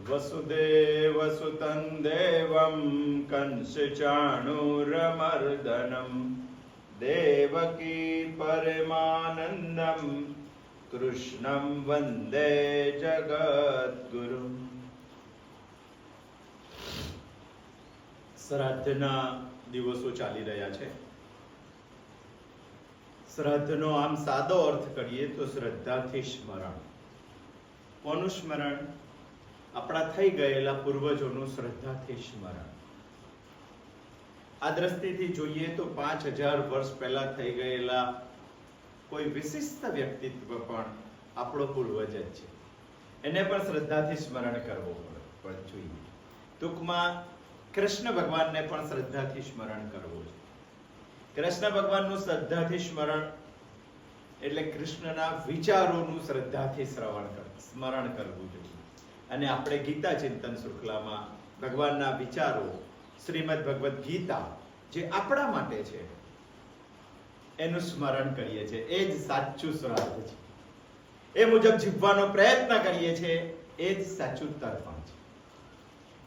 વસુદેવસુતં દેવં કંસચાણૂરમર્દનમ દેવકી પરમાનંદમ કૃષ્ણં વંદે જગદ્ગુરુમ. શ્રાદ્ધના દિવસો ચાલી રહ્યા છે. શ્રાદ્ધનો આમ સાદો અર્થ કરીએ તો શ્રદ્ધાથી સ્મરણ. કોનું સ્મરણ? આપણા થઈ ગયેલા પૂર્વજોનું શ્રદ્ધાથી સ્મરણ. આ દ્રષ્ટિથી જોઈએ તો 5000 વર્ષ પહેલા થઈ ગયેલા કોઈ વિશિષ્ટ વ્યક્તિત્વ પણ આપણો પૂર્વજ જ છે. એને પણ શ્રદ્ધાથી સ્મરણ કરવો પડે જોઈએ. ટૂંકમાં કૃષ્ણ ભગવાનને પણ શ્રદ્ધાથી સ્મરણ કરવું છે. કૃષ્ણ ભગવાનનું શ્રદ્ધાથી સ્મરણ એટલે કૃષ્ણના વિચારોનું શ્રદ્ધાથી સ્મરણ કરવું જોઈએ. અને આપણે ગીતા ચિંતન શૃંખલામાં ભગવાનના વિચારો, શ્રીમદ ભગવદ્ ગીતા જે આપણા માટે છે એનું સ્મરણ કરીએ છીએ. એ જ સાચું શ્રાદ્ધ છે. એ મુજબ જીવવાનો પ્રયત્ન કરીએ છીએ. એ જ સાચું તર્પણ છે.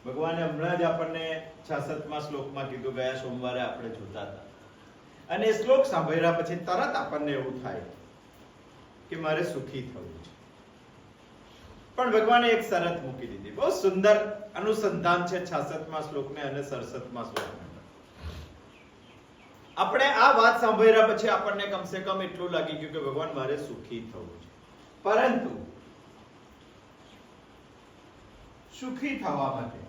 ભગવાને હમણાં જ આપણને 66મા શ્લોકમાં કીધું, ગયા સોમવારે આપણે જોતા હતા. અને એ શ્લોક સાંભળ્યા પછી તરત આપણને એવું થાય કે મારે સુખી થવું છે. પણ ભગવાને એક શરત મૂકી દીધી. બહુ સુંદર અનુસંધાન છે 66મા શ્લોકને અને 67મા શ્લોકને. આપણે આ વાત સાંભળ્યા પછી આપણને કમસે કમ એટલું લાગી ગયું કે ભગવાન મારે સુખી થવું છે. પરંતુ સુખી થવા માટે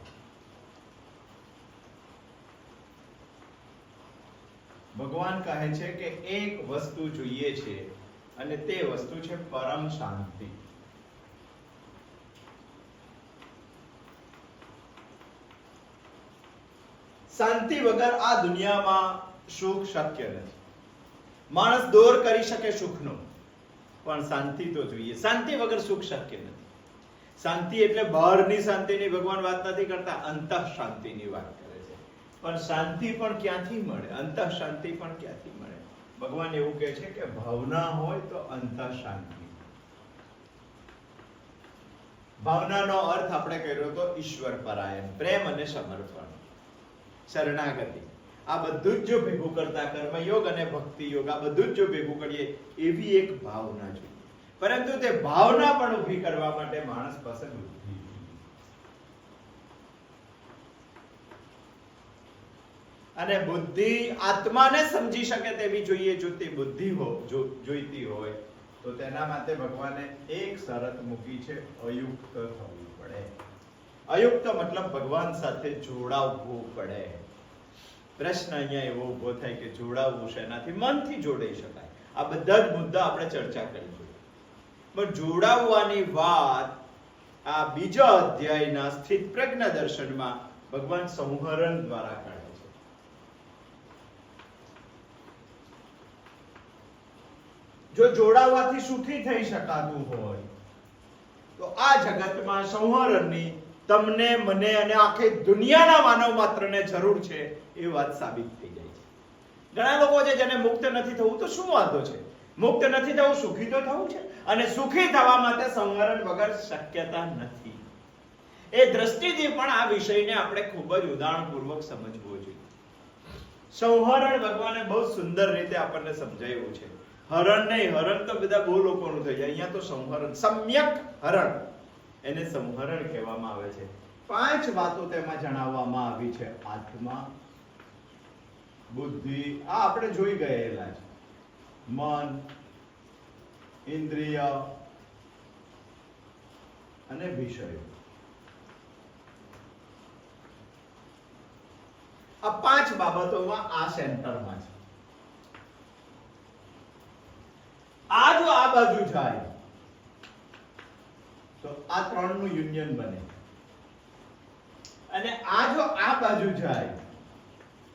ભગવાન કહે છે કે એક વસ્તુ જોઈએ છે અને તે વસ્તુ છે પરમ શાંતિ. શાંતિ વગર આ દુનિયામાં સુખ શક્ય નથી. માણસ દોર કરી શકે સુખનો, પણ શાંતિ તો જોઈએ. શાંતિ વગર સુખ શક્ય નથી. શાંતિ એટલે બહારની શાંતિની ભગવાન વાત નથી કરતા, અંતઃ શાંતિની વાત કરે છે. પણ શાંતિ પણ ક્યાંથી મળે? અંતઃ શાંતિ પણ ક્યાંથી મળે? ભગવાન એવું કહે છે કે ભાવના હોય તો અંતઃ શાંતિ. ભાવનાનો અર્થ આપણે કર્યો તો ઈશ્વર પરાયણ, પ્રેમ અને સમર્પણ, શરણાગતિ. આ બધું જ જો ભેગું કરતા કર્મયોગ અને ભક્તિ યોગ, આ બધું જ જો ભેગું કરીએ એવી એક ભાવના જોઈએ. પરંતુ તે ભાવના પણ ઊભી કરવા માટે માણસ પાસે બુદ્ધિ, અને બુદ્ધિ આત્માને સમજી શકે તેવી જોઈએ. જો તે બુદ્ધિ જોઈતી હોય તો તેના માટે ભગવાને એક શરત મૂકી છે, અયુક્ત થવું પડે. અયુક્ત મતલબ ભગવાન સાથે જોડાવવું પડે. પ્રશ્ન અહીંયા એવો ઉભો થાય કે જોડાવવું છે એનાથી? મનથી જોડાઈ શકાય. આ બધા જ મુદ્દા આપણે ચર્ચા કરીશું. પણ જોડાવવાની વાત આ બીજા અધ્યાયના સ્થિત પ્રજ્ઞ દર્શનમાં ભગવાન સંહરણ દ્વારા કરે છે. જો જોડાવાથી સુખી થઈ શકાતું હોય તો આ જગતમાં સંહરણની તમને, મને અને આખી દુનિયાના માનવ માત્રને જરૂર છે એ વાત સાબિત થઈ જાય છે. ઘણા લોકો છે જેને મુક્ત નથી થવું, તો શું વાંધો છે? મુક્ત નથી થવું, સુખી તો થવું છે. અને સુખી થવા માટે સંવરણ વગર શક્યતા નથી. એ દ્રષ્ટિથી પણ આ વિષયને આપણે ખૂબ જ ઉદાહરણપૂર્વક સમજવો જોઈએ. સંહરણ ભગવાને બહુ સુંદર રીતે આપણને સમજાવ્યું છે. હરણ નહીં, હરણ તો બધા બહુ લોકોનું થઈ જાય. અહીંયા તો સંહરણ, સમ્યક હરણ, એને સંહરણ કહેવામાં આવે છે. 5 વાતો તેમાં જણાવવામાં આવી છે. આત્મા, બુદ્ધિ, આ આપણે જોઈ ગયેલા છે. મન, ઇન્દ્રિય અને વિષયો. આ 5 બાબતોમાં આ સેન્ટરમાં છે. આ જો આ બાજુ જાય તો આ 3 નું યુનિયન બને, અને આ જો આ બાજુ જાય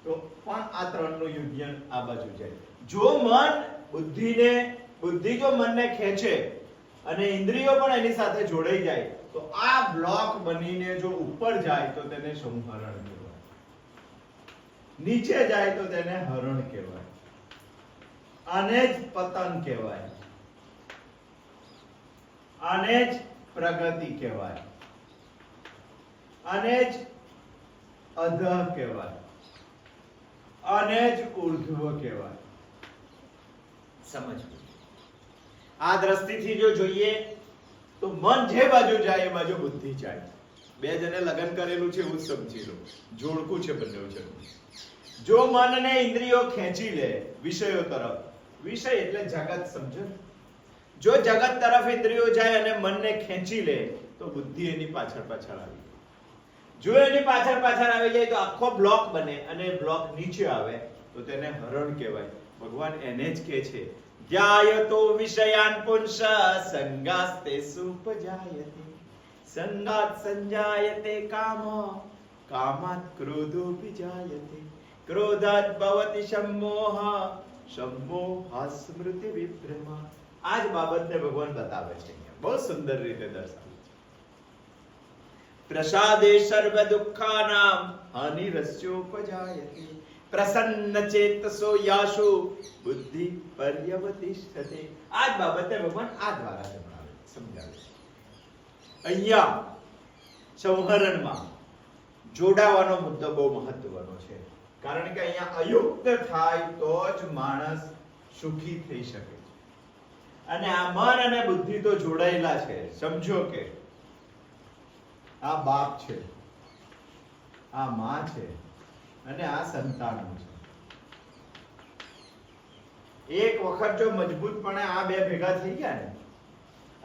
તો પણ આ 3 નું યુનિયન આ બાજુ જાય. જો મન બુદ્ધિ જો મનને ખેંચે અને ઇન્દ્રિયો પણ એની સાથે જોડાઈ જાય તો આ બ્લોક બનીને જો ઉપર જાય તો તેને સંહરણ કહેવાય, નીચે જાય તો તેને હરણ કહેવાય, આને જ પતન કહેવાય, આને જ પ્રગતિ કહેવાય. આને જ અધઃ કહેવાય, આને જ ઉર્ધ્વ કહેવાય. સમજવું. આ દ્રષ્ટિથી જો જોઈએ તો મન જે બાજુ જાય એ બાજુ બુદ્ધિ જાય. બે જણે લગ્ન કરેલું છે એવું જ સમજી લો, જોડકું છે બંને જણનું. જો મનને ઇન્દ્રિયો ખેંચી લે વિષયો તરફ, વિષય એટલે જગત, સમજો. જો જગત તરફ ઇન્દ્રિયો જાય અને મનને ખેંચી લે તો બુદ્ધિ એની પાછળ પાછળ આવી જાય. જો એની પાછળ પાછળ આવી જાય તો આખો બ્લોક બને અને બ્લોક નીચે આવે તો તેને હરણ કહેવાય. ભગવાન એને જ કહે છે ધ્યાયતો વિષયાન પુંસ સંગાસ્તે સુપજાયતે સંગાત સંજાયતે કામો કામાત ક્રોધો વિજાયતે ક્રોધાત ભવતિ સમોહ સમોહા સ્મૃતિ વિભ્રમા. આ જ બાબતને ભગવાન બતાવે છે, બહુ સુંદર રીતે દર્શાવે છે. પ્રસાદે સર્વ દુઃખાનામ હાનિરસ્યોપજાયતે પ્રસન્ન ચેતસો યાશુ બુદ્ધિ પર્યવતિષ્ઠતે. આ જ બાબતને ભગવાન આ દ્વારા સમજાવે છે. અહીંયા સંહરણમાં જોડાવાનો મુદ્દો બહુ મહત્વનો છે, કારણ કે અહીંયા અયુક્ત થાય તો જ માણસ સુખી થઈ શકે. અને આ મન અને બુદ્ધિ તો જોડાયેલા છે. સમજો કે આ બાપ છે, આ માં છે અને આ સંતાનો છે. એક વખત જો મજબૂતપણે આ બે ભેગા થઈ ગયા ને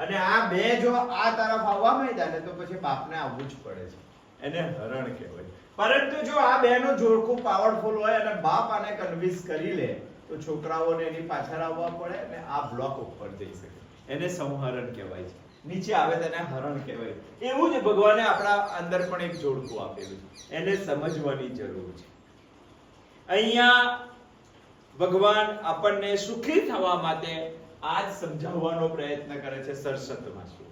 અને આ બે જો આ તરફ આવવા માંડ્યા ને તો પછી બાપને આવવું જ પડે છે. એને હરણ કહેવાય. પરંતુ જો આ બેનું જોડકું પાવરફુલ હોય અને બાપ આને કન્વિન્સ કરી લે તો છોકરાઓને એની પાછળ આવવા પડે અને આ બ્લોક ઉપર જઈ શકે. એને સંહરણ કહેવાય છે. નીચે આવે તેને હરણ કહેવાય. એવું જ ભગવાને આપણા અંદર પણ એક જોડકું આપેલું છે, એને સમજવાની જરૂર છે. અહીંયા ભગવાન આપણને સુખી થવા માટે આજ સમજાવવાનો પ્રયત્ન કરે છે. સરસતમાં શું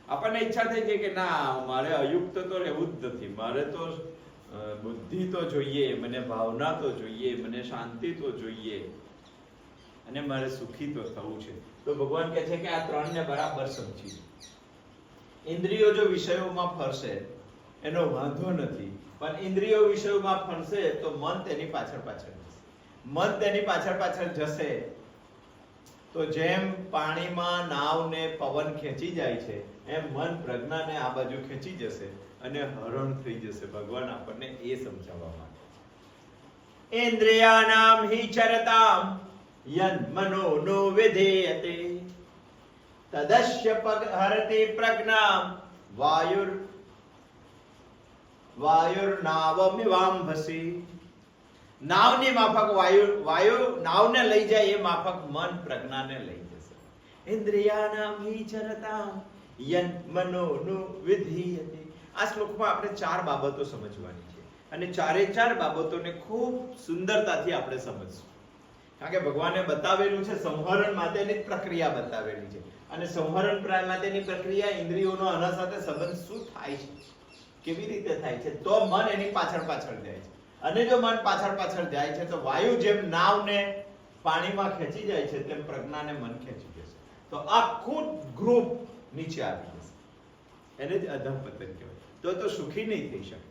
આપણને ઈચ્છા થઈ છે કે ના, મારે અયુક્ત તો રહેવું જ નથી, મારે તો બુદ્ધિ તો જોઈએ, મને ભાવના તો જોઈએ, મને શાંતિ તો જોઈએ અને મારે સુખી તો થવું છે. તો ભગવાન કહે છે કે આ ત્રણને બરાબર સમજી. ઇન્દ્રિયો જો વિષયોમાં ફરશે એનો વાંધો નથી, પણ ઇન્દ્રિયો વિષયોમાં ફરશે તો મન તેની પાછળ પાછળ જશે. મન તેની પાછળ પાછળ જશે તો જેમ પાણીમાં નાવને પવન ખેંચી જાય છે એમ મન પ્રજ્ઞાને આ બાજુ ખેંચી જશે અને હરણ થઈ જશે. ભગવાન આપણને એ સમજાવવા માંગે છે. ઇન્દ્રિયાનામ હિ ચરતામ યન મનો નો વિધેયતે તદસ્ય હરતિ પ્રજ્ઞામ વાયુર્નાવમિવાંભસી. નાવની માફક વાયુ નાવને લઈ જાય એ માફક મન પ્રજ્ઞાને લઈ જશે. ઇન્દ્રિયાનામ હિ ચરતામ યન મનો નો વિધીયતે. આ શ્લોકમાં આપણે ચાર બાબતો સમજવાની છે અને ચારે ચાર બાબતોને ખૂબ સુંદરતાથી આપણે સમજશું. કારણ કે ભગવાને બતાવેલું છે સંહરણ માટેની પ્રક્રિયા બતાવેલી છે અને સંહરણ માટેની પ્રક્રિયા ઇન્દ્રિયોનો આના સાથે સંબંધ શું થાય છે, કેવી રીતે થાય છે, તો મન એની પાછળ પાછળ જાય છે. અને જો મન પાછળ પાછળ જાય છે તો વાયુ જેમ નાવને પાણીમાં ખેંચી જાય છે તેમ પ્રજ્ઞાને મન ખેંચી જશે. તો આખું ગ્રુપ નીચે આવી જશે. એને જ અધઃપતન કહેવાય. તો સુખી નહીં થઈ શકે.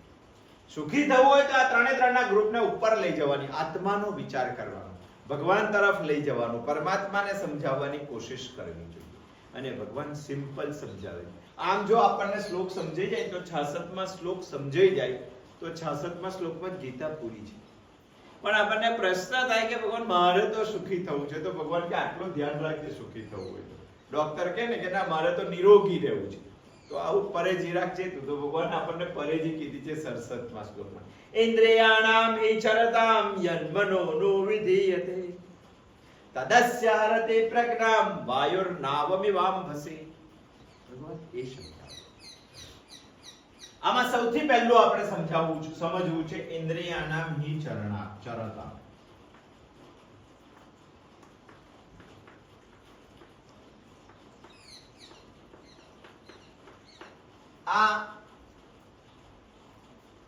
સુખી થવું હોય તો આ ત્રણે ત્રણના ગ્રુપને ઉપર લઈ જવાની, આત્માનો વિચાર કરવાનો, ભગવાન તરફ લઈ જવાનું, પરમાત્માને સમજાવવાની કોશિશ કરવી જોઈએ. અને ભગવાન સિમ્પલ સમજાવે. આમ જો આપણને શ્લોક સમજાઈ જાય તો 66માં શ્લોક સમજાઈ જાય તો 66માં શ્લોકમાં ગીતા પૂરી છે. પણ આપણને પ્રશ્ન થાય કે ભગવાન મારે તો સુખી થવું છે, તો ભગવાન કે આટલું ધ્યાન રાખજે સુખી થવું હોય તો. ડોક્ટર કહે ને કે ના મારે તો નિરોગી રહેવું છે, તો આવું પરેજી રાખજે. તો ભગવાન આપણને પરેજી કીધી છે 67માં શ્લોકમાં. ઇન્દ્રિયાણામ હિ ચરતામ યન મનો નો વિધીયતે તદસ્ય હરતે પ્રજ્ઞામ વાયુર્નાવમિવાંભસી. ભગવાન એ સમજાવે. આમાં સૌથી પહેલું આપણે સમજવું છે ઇન્દ્રિયાનામ હિ ચરતામ. આ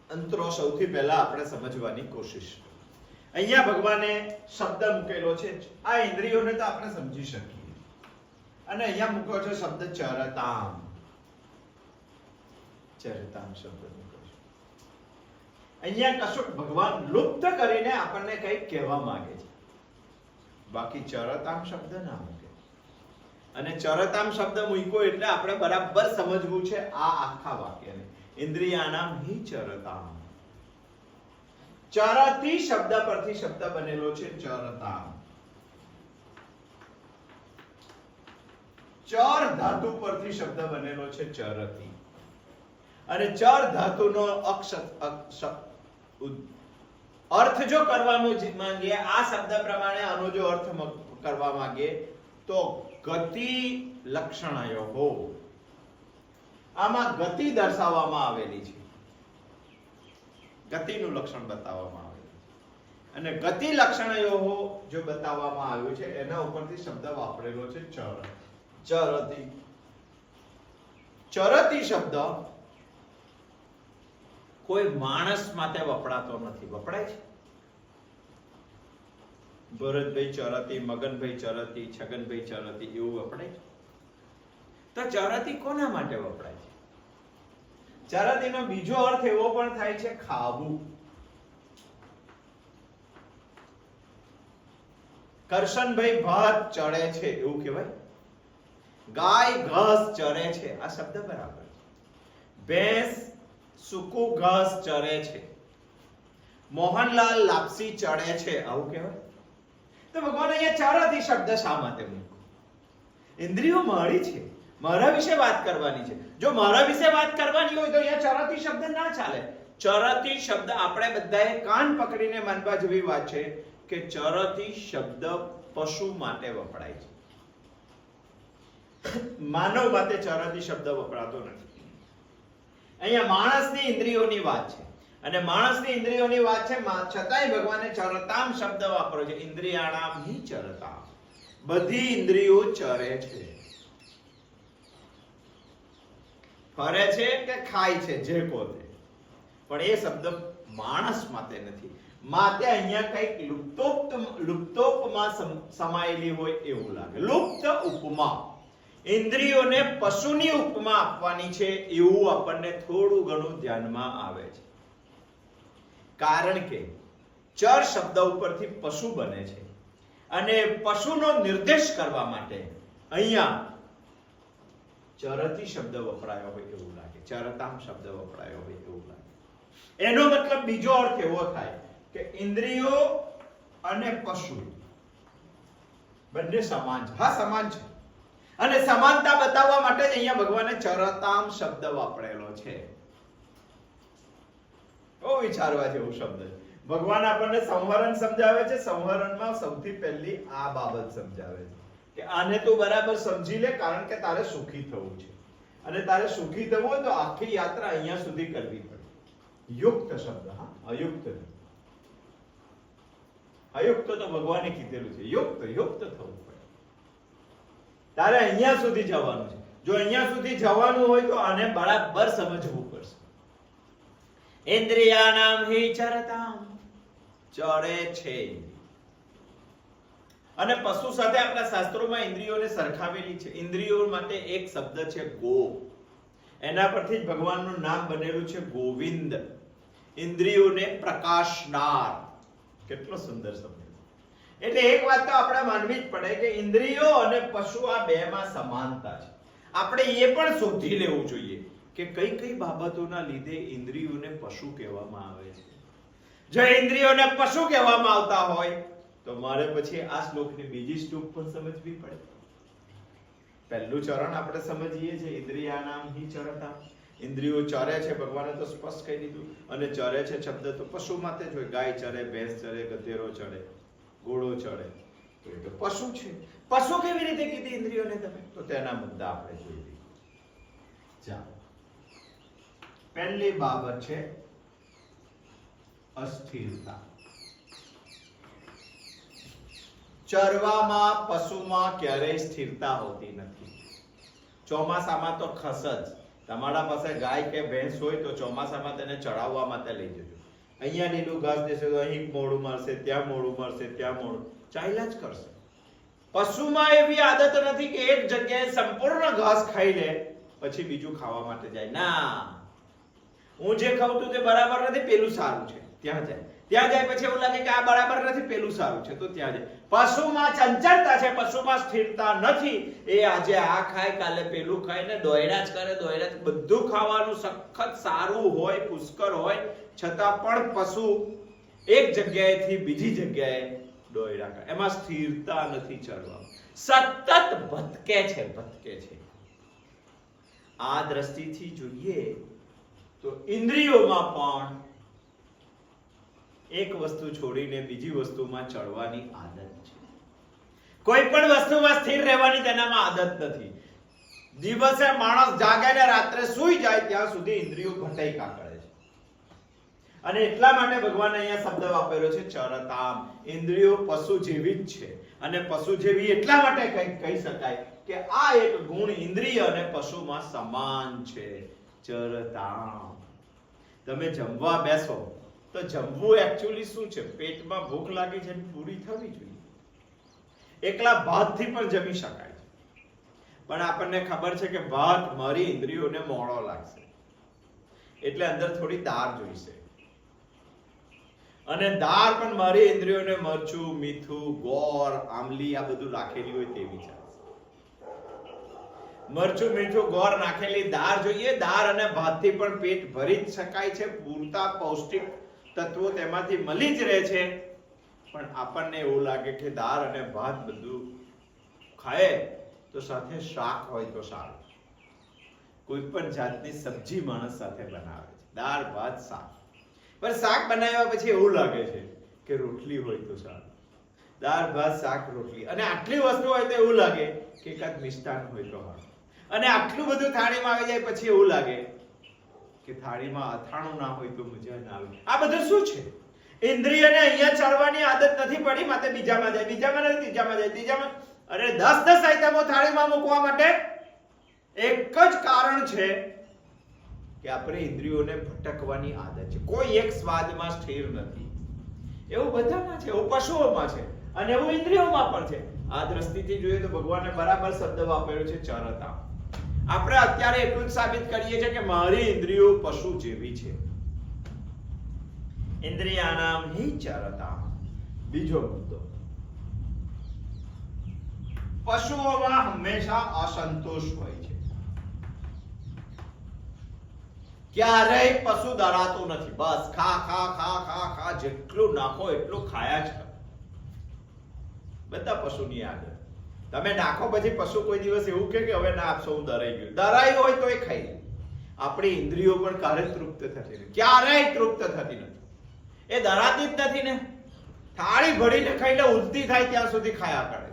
અંતરો સૌથી પહેલા આપણે સમજવાની કોશિશ. અહીંયા ભગવાને શબ્દ મૂકેલો છે. આ ઇન્દ્રિયોને તો આપણે સમજી શકીએ અને અહીંયા મૂક્યો છે શબ્દ ચરતામ. ચરતામ શબ્દ મૂક્યો છે। અહીંયા કશુંક ભગવાન લુપ્ત કરીને આપણને કંઈક કહેવા માંગે છે, બાકી ચરતામ શબ્દ ના મૂકે। અને ચરતામ શબ્દ મૂક્યો એટલે આપણે બરાબર સમજવું છે આ આખા વાક્યને। ઇન્દ્રિયાણામ હિ ચરતામ, ચરતી શબ્દ પરથી શબ્દ બનેલો છે ચરતામ। ચર ધાતુ પરથી શબ્દ બનેલો છે ચરતી, અને ચર ધાતુનો અર્થ જો કરવાનું માંગીએ, આ શબ્દ પ્રમાણે આનો જો અર્થ કરવા માંગીએ તો ગતિ લક્ષણયો, આમાં ગતિ દર્શાવવામાં આવેલી છે, ગતિનું લક્ષણ બતાવવામાં આવેલું, અને ગતિ લક્ષણયો જો બતાવવામાં આવ્યું છે એના ઉપરથી શબ્દ વાપરેલો છે ચરતી। ચરતી શબ્દ કોઈ માણસ માટે વપરાતો નથી, વપરાય છે? ભરતભાઈ ચરતી, મગનભાઈ ચરતી, છગનભાઈ ચરતી એવું વપરાય છે? તો ચરતી કોના માટે વપરાય છે? ચરતીનો બીજો અર્થ એવો પણ થાય છે ખાવું। કરશનભાઈ ભાત ચડે છે એવું કહેવાય, ગાય ઘાસ ચરે છે આ શબ્દ બરાબર છે, ભેંસ સૂકું ઘાસ ચરે છે, મોહનલાલ લાપસી ચડે છે આવું કહેવાય? તો ભગવાન અહીંયા ચરતી શબ્દ શા માટે મૂક્યો? ઇન્દ્રિયો મારી છે, મારા વિશે વાત કરવાની છે, જો મારા વિશે વાત કરવાની હોય તો અહીંયા ચરતી શબ્દ ના ચાલે। ચરતી શબ્દ આપણે બધાએ કાન પકડીને માનવા જેવી વાત છે કે ચરતી શબ્દ પશુ માટે વપરાય છે, માનવ માટે ચરતી શબ્દ વપરાતો નથી। અહીંયા માણસની ઇન્દ્રિયોની વાત છે, અને માણસની ઇન્દ્રિયોની વાત છે, છતાંય ભગવાને ચરતામ શબ્દ વાપર્યો છે। ઇન્દ્રિયાણામ હિ ચરતામ, બધી ઇન્દ્રિયો ચરે છે, ફરે છે કે ખાય છે જે પોતે, પણ એ શબ્દ માણસ માટે નથી, માટે અહીંયા કંઈક લુપ્તોપમા સમાયેલી હોય એવું લાગે। લુપ્ત ઉપમા, ઇન્દ્રિયોને પશુની ઉપમા આપવાની છે એવું આપણને થોડું ઘણું ધ્યાનમાં આવે છે, કારણ કે ચર શબ્દ ઉપરથી પશુ બને છે, અને પશુનો નિર્દેશ કરવા માટે અહીંયા ચરતી શબ્દ વપરાયો હોય એવું લાગે, ચરતામ શબ્દ વપરાયો હોય એવું લાગે। એનો મતલબ બીજો અર્થ એવો થાય કે ઇન્દ્રિયો અને પશુ બંને સમાન છે। હા, સમાન છે, અને સમાનતા બતાવવા માટે જ અહીંયા ભગવાને ચરતામ શબ્દ વાપરેલો છે। બહુ વિચારવા જેવું શબ્દ છે। ભગવાન આપણને સંવરણ સમજાવે છે, સંવરણમાં સૌથી પહેલી આ બાબત સમજાવે છે કે આને તું બરાબર સમજી લે, કારણ કે તારે સુખી થવું છે, અને તારે સુખી થવું હોય તો આખી યાત્રા અહીંયા સુધી કરવી પડે। યુક્ત શબ્દ, હા, અયુક્ત નહીં। અયુક્ત તો ભગવાને કીધેલું છે, યુક્ત થવું પડે, તારે અહીંયા સુધી જવાનું છે। જો અહીંયા સુધી જવાનું હોય તો આને બરાબર સમજવું પડશે। ઇન્દ્રિયાણામ હિ ચરતામ, ચરે છે, અને પશુ સાથે આપણા શાસ્ત્રોમાં ઇન્દ્રિયોને સરખાવેલી છે। ઇન્દ્રિયો માટે એક શબ્દ છે ગો, એના પરથી જ ભગવાનનું નામ બનેલું છે ગોવિંદ। ઇન્દ્રિયોને પ્રકાશનાર, કેટલો સુંદર શબ્દ છે। એટલે એક વાત તો આપણે માનવી જ પડે કે ઇન્દ્રિયો અને પશુ આ બેમાં સમાનતા છે। આપણે એ પણ શોધી લેવું જોઈએ કે કઈ કઈ બાબતોના લીધે ઇન્દ્રિયોને પશુ કહેવામાં આવે છે। જો ઇન્દ્રિયોને પશુ કહેવામાં આવતા હોય તો મારે પછી આ શ્લોકની બીજી સ્ટૂપ પણ સમજવી પડે। પહેલું ચરણ આપણે સમજીએ છીએ, ઇન્દ્રિયાણામ હિ ચરતામ, ઇન્દ્રિયો ચરે છે, ભગવાને તો સ્પષ્ટ કહી દીધું, અને ચરે છે શબ્દ તો પશુ માટે જ હોય, ગાય ચરે, ભેંસ ચરે, ગધેડો ચરે, ઘોડો ચરે, તો એ તો પશુ છે। પશુ કેવી રીતે કીધી ઇન્દ્રિયોને તમે? તો તેના મુદ્દા આપણે જોઈ લઈએ। ચાલો, પહેલી બાબત છે અસ્થિરતા। ચરવામાં, પશુમાં ક્યારેય સ્થિરતા હોતી નથી। ચોમાસામાં તો ખસ જ, તમારા પાસે ગાય કે ભેંસ હોય તો ચોમાસામાં તેને ચડાવવા માટે લઈ જજો। અહીંયા લીલું ઘાસ દેશે તો અહીં મોડું મારશે, ત્યાં મોડું મારશે, ત્યાં મોડું ચાલ્યા જ કરશે। પશુમાં એવી આદત નથી કે એક જગ્યાએ સંપૂર્ણ ઘાસ ખાઈ લે પછી બીજું ખાવા માટે જાય, ના, હું જે ખાઉં છું તે બરાબર નથી, પેલું સારું છે, ત્યાં જાય પછી એવું લાગે કે આ બરાબર નથી, પેલું સારું છે, તો ત્યાં જાય. પશુમાં ચંચળતા છે, પશુમાં સ્થિરતા નથી. એ આજે આ ખાય, કાલે પેલું ખાય ને દોયડા જ કરે, દોયડા જ. બધું ખાવાનું સખત સારું હોય, પુષ્કળ હોય, છતાં પણ પશુ એક જગ્યાએથી બીજી જગ્યાએ દોયડા કરે, એમાં સ્થિરતા નથી ચડવા, સતત ભટકે છે. આ દ્રષ્ટિથી જોઈએ તો ઇન્દ્રિયોમાં પણ એક વસ્તુ છોડીને બીજી વસ્તુમાં ચડવાની આદત છે. કોઈ પણ વસ્તુમાં સ્થિર રહેવાની તેનામાં આદત નથી. દિવસે માણસ જાગે ને રાત્રે સૂઈ જાય ત્યાં સુધી ઇન્દ્રિયો ભટકા કરે છે. અને એટલા માટે ભગવાન અહીંયા શબ્દ વાપર્યો છે ચરતામ. ઇન્દ્રિયો પશુ જેવી જ છે, અને પશુ જેવી એટલા માટે કહી શકાય કે આ એક ગુણ ઇન્દ્રિય અને પશુમાં સમાન છે. ચરતામ. તમે જમવા બેસો તો જમવું એક્ચ્યુઅલી શું છે? પેટમાં ભૂખ લાગી છે, પૂરી થવી જોઈએ. એકલા ભાતથી પણ જમી શકાય છે, પણ આપણને ખબર છે કે ભાત મારી ઇન્દ્રિયોને મોળો લાગશે, એટલે અંદર થોડી દાળ જોઈશે. અને દાળ પણ મારી ઇન્દ્રિયોને મરચું, મીઠું, ગોળ, આમલી આ બધું રાખેલી હોય તેવી છે. મરચું, મીઠું, ગોળ નાખેલી દાળ જોઈએ. દાળ અને ભાતથી પણ પેટ ભરી જ શકાય છે, પૂરતા પૌષ્ટિક તત્વો તેમાંથી મળી જ રહે છે. પણ આપણને એવું લાગે કે દાળ અને ભાત બધું ખાય તો સાથે શાક હોય તો સારું. કોઈ પણ જાતની સબ્જી માણસ સાથે બનાવે છે, દાળ ભાત શાક. પણ શાક બનાવ્યા પછી એવું લાગે છે કે રોટલી હોય તો સારું. દાળ ભાત શાક રોટલી, અને આટલી વસ્તુ હોય તો એવું લાગે કે એકાદ મિષ્ટાન હોય તો સારું. અને આટલું બધું થાળીમાં આવી જાય પછી એવું લાગે કે થાળીમાં અથાણું ના હોય તો મજા ના આવે. આ બધું શું છે? ઇન્દ્રિયને અહીંયા ચડવાની આદત નથી પડી, માટે બીજામાં જાય, બીજામાં નથી, ત્રીજામાં જાય, ત્રીજામાં. અરે 10 આઈટમો થાળીમાં મૂકવા માટે એક જ કારણ છે કે આપણે ઇન્દ્રિયોને ભટકવાની આદત છે. કોઈ એક સ્વાદમાં સ્થિર નથી. એવું બધામાં છે, એવું પશુઓમાં છે, અને એવું ઇન્દ્રિયોમાં પણ છે. આ દ્રષ્ટિથી જોઈએ તો ભગવાને બરાબર શબ્દ વાપર્યો છે ચરતા. આપણે અત્યારે એટલું જ સાબિત કરીએ છીએ કે મારી ઇન્દ્રિયો પશુ જેવી છે. ઇન્દ્રિયાનામ હિ ચરતા. બીજો મુદ્દો, પશુઓમાં હંમેશા અસંતોષ હોય છે. ક્યારેય પશુ ડરાતું નથી. બસ ખા ખા ખા ખા ખા, જેટલું નાખો એટલું ખાયા જ કરે. બધા પશુની આદત. તમે નાખો પછી પશુ કોઈ દિવસ એવું કે હવે ના આપશો, હું ડરાઈ ગયો. ડરાઈ હોય તો એ ખાઈ લે. આપણી ઇન્દ્રિયો પણ ક્યારેય તૃપ્ત થતી નથી, ક્યારેય તૃપ્ત થતી નથી. એ ડરાતી જ નથી ને. થાળી ભરીને ખાઈ લે, ઉલટી થાય ત્યાં સુધી ખાયા કરે,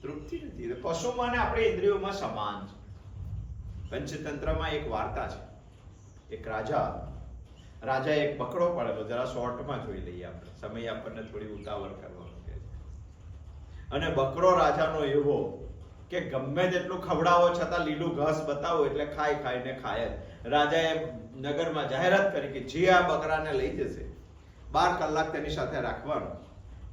તૃપ્તિ નથી. પશુમાં ને આપણી ઇન્દ્રિયોમાં સમાન છે. પંચતંત્રમાં એક વાર્તા છે. એક રાજા એક બકરો પાડેલો. જરા શોર્ટમાં જોઈ લઈએ આપણે, સમય આપણને થોડી ઉતાવળ કરવાનો છે. અને બકરો રાજાનો એવો કે ગમે તેટલું ખવડાવો છતાં લીલું ઘાસ બતાવો એટલે ખાઈને ખાય. રાજાએ નગરમાં જાહેરાત કરી કે જે આ બકરાને લઈ જશે 12 કલાક તેની સાથે રાખવાનો,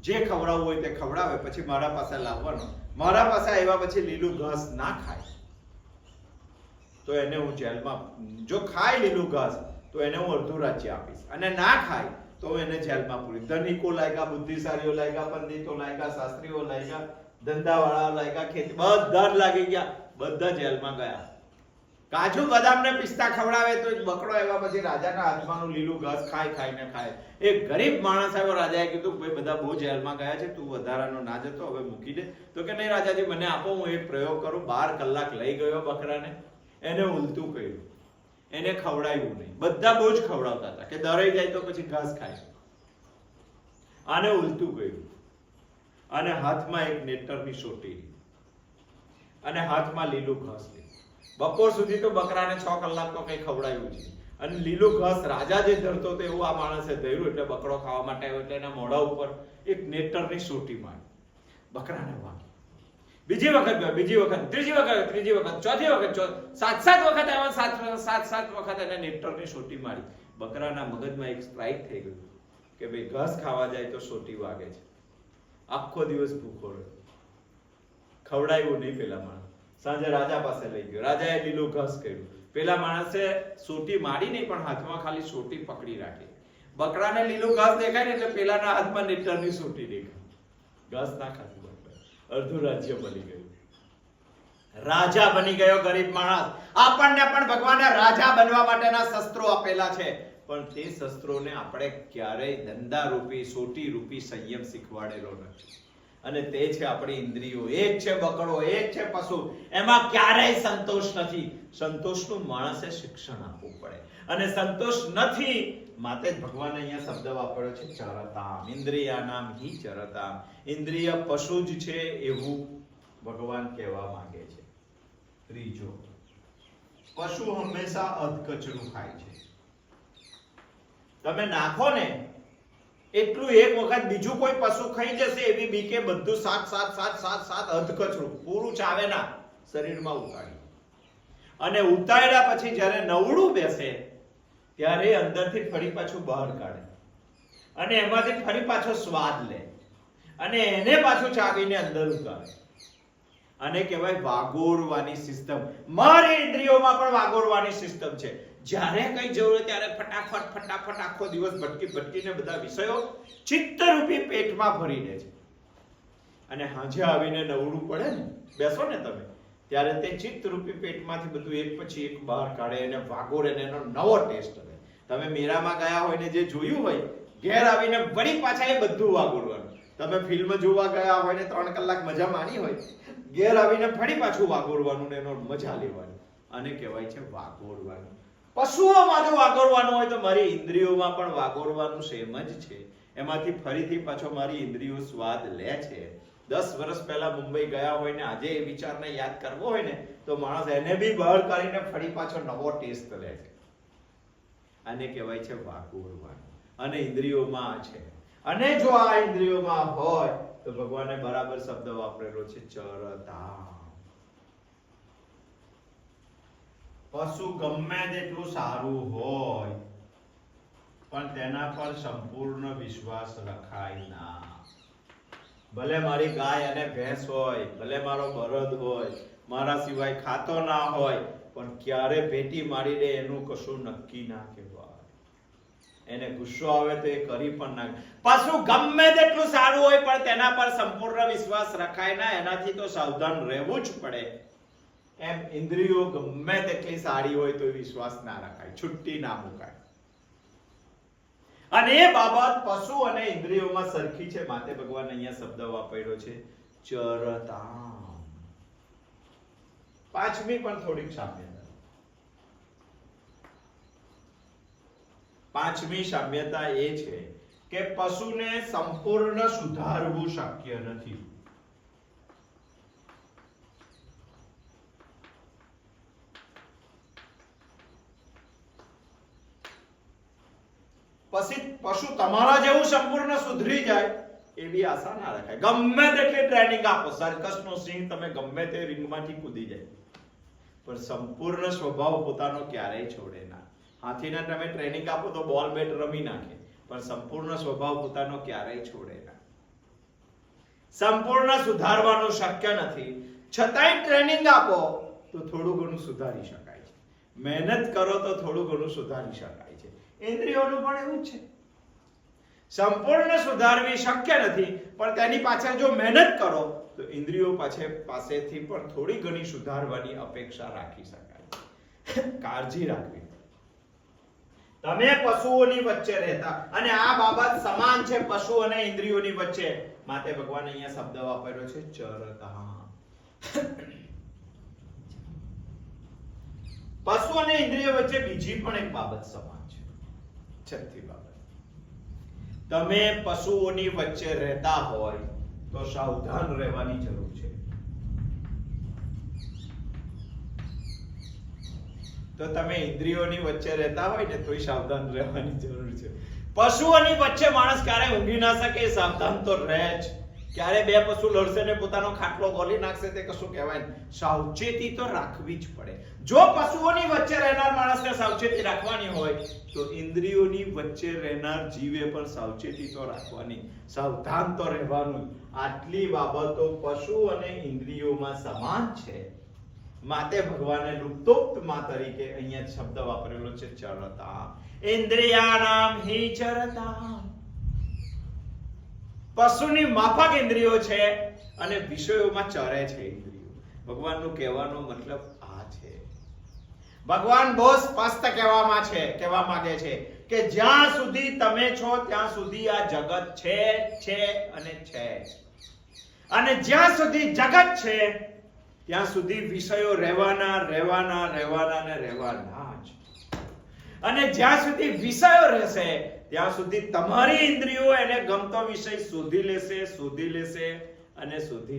જે ખવડાવવું હોય તે ખવડાવે, પછી મારા પાસે લાવવાનો. મારા પાસે આવ્યા પછી લીલું ઘાસ ના ખાય તો એને હું જેલમાં, જો ખાય લીલું ઘાસ તો એને હું અડધું રાજ્ય આપીશ, અને ના ખાય તો એને જેલમાં પૂરી. ધનિકો લાગ્યા, બુદ્ધિશાળીઓ લાગ્યા, પંડિતો લાગ્યા, શાસ્ત્રીઓ લાગ્યા, ધંધાવાળા લાગ્યા, ખેતી બધા જ લાગી ગયા, બધા જેલમાં ગયા. કાજુ બદામ ને પિસ્તા ખવડાવે તો બકરો આવ્યા પછી રાજાના હાથમાંનું લીલું ઘાસ ખાઈને ખાય. એક ગરીબ માણસ આવ્યો, રાજાએ કીધું ભાઈ બધા બહુ જેલમાં ગયા છે, તું વધારાનો ના જતો, હવે મૂકી દે. તો કે નહીં રાજાજી, મને આપો, હું એક પ્રયોગ કરું. 12 કલાક લઈ ગયો બકરાને, એને ઉલટું કર્યું, એને ખવડાવ્યું નહીં. બધા બહુ જ ખવડાવતા હતા કે ડરાઈ જાય તો પછી ઘાસ ખાય. આને ઉલટું કર્યું, અને હાથમાં એક નેટરની સોટી અને હાથમાં લીલું ઘાસ લીધું. બપોર સુધી તો બકરાને 6 કલાક તો કઈ ખવડાવ્યું છે, અને લીલું ઘાસ રાજા જે ધરતો હતો એવું આ માણસે ધર્યું. એટલે બકરો ખાવા માટે આવ્યો એટલે એના મોઢા ઉપર એક નેટરની સોટી મારી, બકરાને વાગી. બીજી વખત, ત્રીજી વખત, ચોથી વખત, 7 વખત આવ્યો, 7 વખત એને નેટરની સોટી મારી. બકરાના મગજમાં એક સ્ટ્રાઇક થઈ ગયું કે ભાઈ ઘાસ ખાવા જાય તો સોટી વાગે છે. આખો દિવસ ભૂખો રહ્યો, ખવડાવ્યું નહીં પેલા માણસ. સાંજે રાજા પાસે લઈ ગયો. રાજાએ લીલું ઘાસ કર્યું, પેલા માણસે સોટી મારી નહીં પણ હાથમાં ખાલી સોટી પકડી રાખી. બકરાને લીલું ઘાસ દેખાય ને એટલે પેલાના હાથમાં નેટરની સોટી દેખાય. ઘાસ ના ખાતું બકરા, અડધું રાજ્ય બની ગયું. રાજા બની ગયો ગરીબ માણસ. આપણને પણ ભગવાને રાજા બનવા માટેના શસ્ત્રો આપેલા છે, પણ તે શસ્ત્રોને આપણે ક્યારેય ધંધા રૂપી સોટી રૂપી સંયમ શીખવાડેલો નથી. અને તે છે આપણી ઇન્દ્રિયો. એક છે બકરો, એક છે પશુ, એમાં ક્યારેય સંતોષ નથી. સંતોષનું માણસે શિક્ષણ આપવું પડે, અને સંતોષ નથી માટે જ ભગવાને અહીંયા શબ્દ વાપર્યો છે ચરતામ. ઇન્દ્રિયાનામ હિ ચરતામ. ઇન્દ્રિય પશુ જ છે એવું ભગવાન કહેવા માંગે છે. ત્રીજો, પશુ હંમેશા અધકચરું ખાય છે. તમે નાખો ને એટલું એક વખત બીજું કોઈ પશુ ખાઈ જશે એવી બીકે બધું સાત અધકચરું પૂરું ચાવે ના શરીરમાં ઉતારી, અને ઉતાર્યા પછી જ્યારે નવડું બેસે ત્યારે અંદરથી ફરી પાછું બહાર કાઢે, અને એમાંથી ફરી પાછો સ્વાદ લે, અને એને પાછું ચાવીને અંદર ઉતારે. આને કહેવાય વાગોરવાની સિસ્ટમ. મારી ઇન્દ્રિયોમાં પણ વાગોરવાની સિસ્ટમ છે. જ્યારે કઈ જરૂર ત્યારે ફટાફટ આખો દિવસ ભટકીને બધા વિષયો ચિત્તરૂપી પેટમાં ભરી દે છે, અને હાંજે આવીને નવડું પડે ને, બેસો ને તમે, ત્યારે તે ચિત્તરૂપી પેટમાંથી બધું એક પછી એક બહાર કાઢે અને વાગોરે ને એનો નવો ટેસ્ટ આવે. તમે મેળામાં ગયા હોય ને જે જોયું હોય, ઘેર આવીને વળી પાછા એ બધું વાગોરવાનું. તમે ફિલ્મ જોવા ગયા હોય ને 3 કલાક મજા માણી હોય, ઘેર આવીને ફરી પાછું વાગોરવાનું ને એનો મજા લેવાની. આને કહેવાય છે વાગોરવાનું. પશુઓમાં જો વાગોરવાનું હોય તો મારી ઇન્દ્રિયોમાં પણ વાગોરવાનું સેમ જ છે. એમાંથી ફરીથી પાછો મારી ઇન્દ્રિયો સ્વાદ લે છે. 10 વર્ષ પહેલા મુંબઈ ગયા હોય ને આજે એ વિચારને યાદ કરવો હોય ને તો માણસ એને બી બહાર કાઢીને ફરી પાછો નવો ટેસ્ટ લે છે. આને કહેવાય છે વાગોરવાનું. અને ઇન્દ્રિયોમાં છે. અને જો આ ઇન્દ્રિયોમાં હોય તો ભગવાને બરાબર શબ્દ વાપરેલો છે ચરતા. પશુ ગમે તેટલું સારું હોય પણ તેના પર સંપૂર્ણ વિશ્વાસ રખાય ના. ભલે મારી ગાય અને ભેંસ હોય, ભલે મારો બળદ હોય, મારા સિવાય ખાતો ના હોય, પણ ક્યારે ભેટી મારી દે એનું કશું નક્કી ના કહેવાય. એને ગુસ્સો આવે તો એ કરી પણ ના. પશુ ગમે તેટલું સારું હોય પણ તેના પર સંપૂર્ણ વિશ્વાસ રખાય ના. એનાથી તો સાવધાન રહેવું જ પડે. એમ ઇન્દ્રિયો ગમે તેટલી સારી હોય તો વિશ્વાસ ના રખાય, છુટ્ટી ના મુકાય. અને એ બાબત પશુ અને ઇન્દ્રિયોમાં સરખી છે માટે ભગવાન અહીંયા શબ્દ વાપર્યો છે ચરતામ. પાંચમી પણ થોડીક સામ્યતા. પાંચમી સામ્યતા એ છે કે પશુને સંપૂર્ણ સુધારવું શક્ય નથી. પછી પશુ તમારા જેવું સંપૂર્ણ સુધરી જાય એવી આશા ના રખાય. ગમે તેટલી ટ્રેનિંગ આપો, સર્કસનો સિંહ તમે ગમે તે રિંગમાંથી કૂદી જાય, પણ સંપૂર્ણ સ્વભાવ પોતાનો ક્યારેય છોડે ના. હાથીને તમે ટ્રેનિંગ આપો તો બોલ બેટ રમી નાખે, પણ સંપૂર્ણ સ્વભાવ પોતાનો ક્યારેય છોડે ના. સંપૂર્ણ સુધારવાનું શક્ય નથી, છતાંય ટ્રેનિંગ આપો તો થોડું ઘણું સુધારી શકાય છે. મહેનત કરો તો થોડું ઘણું સુધારી શકાય છે. ઇન્દ્રિયોનું પણ એવું જ છે. સંપૂર્ણ સુધારવી શક્ય નથી, પણ તેની પાછળ જો મહેનત કરો તો ઇન્દ્રિયો પાસેથી પણ થોડી ઘણી સુધારવાની અપેક્ષા રાખી શકાય. કાળજી રાખવી. તમે પશુઓની વચ્ચે રહેતા, અને આ બાબત સમાન છે પશુ અને ઇન્દ્રિયોની વચ્ચે, માટે ભગવાન અહીંયા શબ્દ વાપર્યો છે ચરતા. પશુ અને ઇન્દ્રિયો વચ્ચે બીજી પણ એક બાબત સમાન છે. છઠ્ઠી બાબત, તમે પશુઓની વચ્ચે રહેતા હોય તો સાવધાન રહેવાની જરૂર છે. તો તમે ઇન્દ્રિયોની વચ્ચે રહેતા હોય ને તોય સાવધાન રહેવાની જરૂર છે. પશુઓની વચ્ચે માણસ ક્યારે ઊંઘી ના શકે, સાવધાન તો રહે જ. ક્યારે બે પશુ લડશે ને પોતાનો ખાટલો ગોલી નાખશે તે કશું કહેવાય નહીં. સાવચેતી તો રાખવી જ પડે. જો પશુઓની વચ્ચે રહેનાર માણસને સાવચેતી રાખવાની હોય તો ઇન્દ્રિયોની વચ્ચે રહેનાર જીવે પણ સાવચેતી તો રાખવાની, સાવધાન તો રહેવાનું. આટલી બાબતો પશુ અને ઇન્દ્રિયોમાં સમાન છે, માટે ભગવાને લુપ્તોક્તમાં તરીકે અહીંયા શબ્દ વાપરેલો છે ચરતા. ઇન્દ્રિયાણામ હિ ચરતા. પશુની માફક ઇન્દ્રિયો છે અને વિષયોમાં ચરે છે ઇન્દ્રિયો. ભગવાનનું કહેવાનો મતલબ આ છે. ભગવાન બહુ સ્પષ્ટ કહેવા માંગે છે કે જ્યાં સુધી તમે છો ત્યાં સુધી આ જગત છે અને છે. અને જ્યાં સુધી જગત છે ત્યાં સુધી વિષયો રહેવાના જ. અને જ્યાં સુધી વિષયો રહેશે ત્યાં સુધી તમારી ઇન્દ્રિયો એને ગમતો વિષય શોધી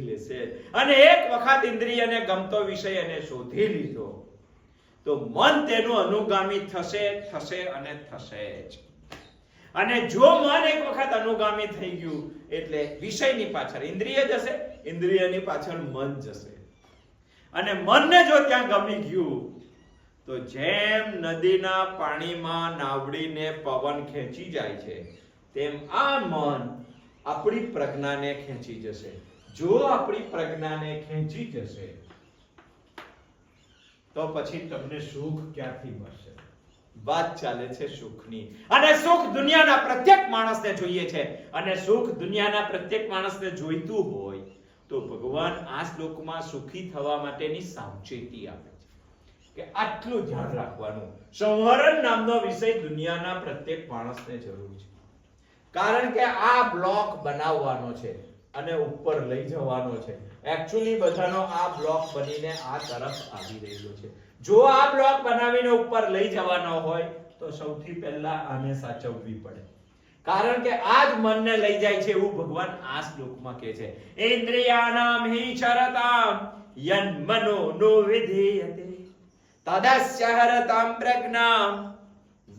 લેશે. અને એક વખત ઇન્દ્રિયને ગમતો વિષય એને શોધી લીધો તો મન તેનું અનુગામી થશે જ. અને જો મન એક વખત અનુગામી થઈ ગયું એટલે વિષયની પાછળ ઇન્દ્રિય જશે, ઇન્દ્રિયની પાછળ મન જશે. અને મનને જો ત્યાં ગમી ગયું તો જેમ નદીના પાણીમાં નાવડીને પવન ખેંચી જાય છે તેમ આ મન આપણી પ્રજ્ઞાને ખેંચી જશે. જો આપણી પ્રજ્ઞાને ખેંચી જશે તો પછી તમને સુખ ક્યાંથી મળશે? વાત ચાલે છે સુખની. અને સુખ દુનિયાના પ્રત્યેક માણસને જોઈએ છે. અને સુખ દુનિયાના પ્રત્યેક માણસને જોઈતું હોય તો ભગવાન આ શ્લોકમાં સુખી થવા માટેની સાવચેતી આપે છે કે આટલું ધ્યાન રાખવાનું. સંવરણ નામનો વિષય દુનિયાના પ્રત્યેક માણસને જરૂર છે. કારણ કે આ બ્લોક બનાવવાનો છે અને ઉપર લઈ જવાનો છે. એક્ચ્યુઅલી બધાનો આ બ્લોક બનીને આ તરફ આવી રહેલો છે. જો આ બ્લોક બનાવીને ઉપર લઈ જવાનો હોય તો સૌથી પહેલા આને સાચવવી પડે. કારણ કે આ જ મનને લઈ જાય છે એવું ભગવાન આ શ્લોકમાં કહે છે. ઇન્દ્રિયાણામ હિ ચરતામ યન મનો નો વિધેયતે તદસ્ય હરતામ પ્રજ્ઞામ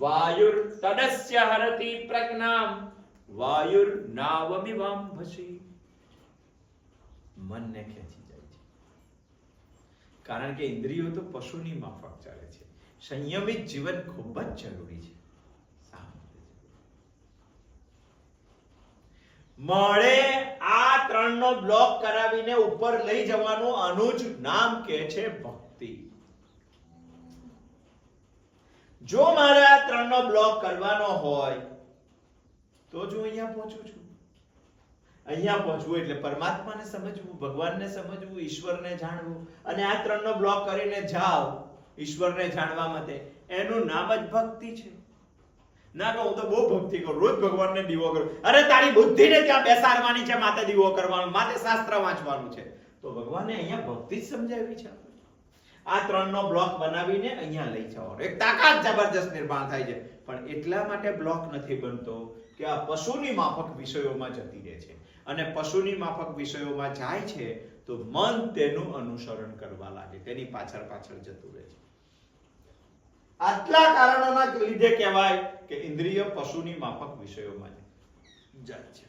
વાયુર તદસ્ય હરતિ પ્રજ્ઞામ વાયુર નાવમિવાંભસી. મનને ખેંચી જાય છે. કારણ કે ઇન્દ્રિયો તો પશુની માફક ચાલે છે. સંયમિત જીવન ખૂબ જ જરૂરી છે. મળે આ ત્રણનો બ્લોક કરાવીને ઉપર લઈ જવાનું આનું જ નામ કે છે ભક્તિ. જો મારે આ ત્રણનો બ્લોક કરવાનો હોય તો જો અહીંયા પહોંચું છું. અહીંયા પહોંચવું એટલે પરમાત્માને સમજવું, ભગવાનને સમજવું, ઈશ્વરને જાણવું. અને આ ત્રણનો બ્લોક કરીને જાઓ ઈશ્વરને જાણવા માટે, એનું નામ જ ભક્તિ છે. ના કહું તો બહુ ભક્તિ કરું, રોજ ભગવાનને દીવો કરું. અરે તારી બુદ્ધિને ત્યાં બેસાડવાની છે, માથે દીવો કરવાનો, માથે શાસ્ત્ર વાંચવાનું છે. તો ભગવાને અહીંયા ભક્તિ જ સમજાવી છે. આ ત્રણનો બ્લોક બનાવીને અહીંયા લઈ જવાનો એક તાકાત જબરજસ્ત નિર્માણ થાય છે. પણ એટલા માટે બ્લોક નથી બનતો કે આ પશુની માફક વિષયોમાં જતી રહે છે. અને પશુની માફક વિષયોમાં જાય છે તો મન તેનું અનુસરણ કરવા લાગે, તેની પાછળ જતું રહે છે. આટલા કારણોના લીધે કહેવાય કે ઇન્દ્રિય પશુની માફક વિષયોમાં જાય છે.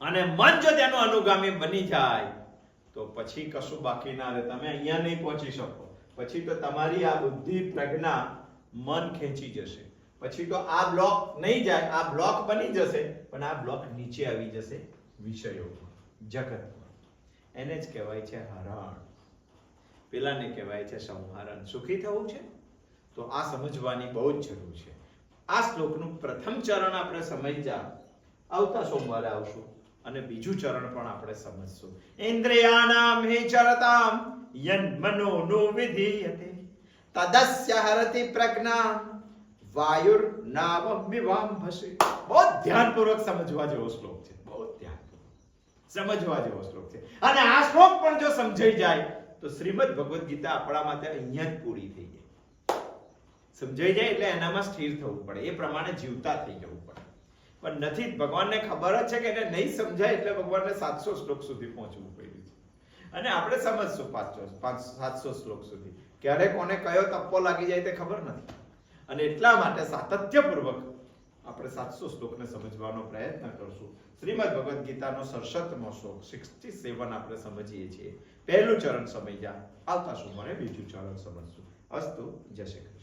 અને મન જો તેનું અનુગામી બની જાય તો પછી કશું બાકી ના રહે. તમે અહીંયા નહીં પહોંચી શકો. પછી તો તમારી આ બુદ્ધિ પ્રજ્ઞા મન ખેંચી જશે. પછી તો આ બ્લોક નહીં જાય, આ બ્લોક બની જશે પણ આ બ્લોક નીચે આવી જશે વિષયોમાં, જગતમાં. એને જ કહેવાય છે હરણ. પેલાને કહેવાય છે સંહરણ. સુખી થવું છે તો આ સમજવાની બહુ જ જરૂર છે. આ શ્લોકનું પ્રથમ ચરણ આપણે સમજ્યા. આવતા સોમવારે આવશું અને બીજું ચરણ પણ આપણે સમજશું. ઇન્દ્રિયાણામ હિ ચરતામ યન મનો નો વિધીયતે તદસ્ય હરતિ પ્રજ્ઞામ વાયુર નાવમિવાંભસી. બહુ ધ્યાનપૂર્વક સમજવા જેવો શ્લોક છે. બહુ ધ્યાનપૂર્વક સમજવા જેવો શ્લોક છે. અને આ શ્લોક પણ જો સમજાઈ જાય તો શ્રીમદ ભગવદ ગીતા આપણા માટે અહીંયા જ પૂરી થઈ જાય. સમજાઈ જાય એટલે એનામાં સ્થિર થવું પડે, એ પ્રમાણે જીવતા થઈ જવું પડે. પણ નથી, ભગવાનને ખબર જ છે કે એને નહીં સમજાય એટલે ભગવાનને 700 શ્લોક સુધી પહોંચવું પડ્યું છે. અને આપણે સમજશું 700 શ્લોક સુધી. ક્યારે કોને કયો તપ્પો લાગી જાય તે ખબર નથી. અને એટલા માટે સાતત્યપૂર્વક આપણે 700 શ્લોકને સમજવાનો પ્રયત્ન કરશું. શ્રીમદ ભગવદ ગીતાનો 67મો શ્લોક 67 આપણે સમજીએ છીએ. પહેલું ચરણ સમજ્યા, આવતા સોમવારે બીજું ચરણ સમજશું. અસ્તુ, જય શ્રી કૃષ્ણ.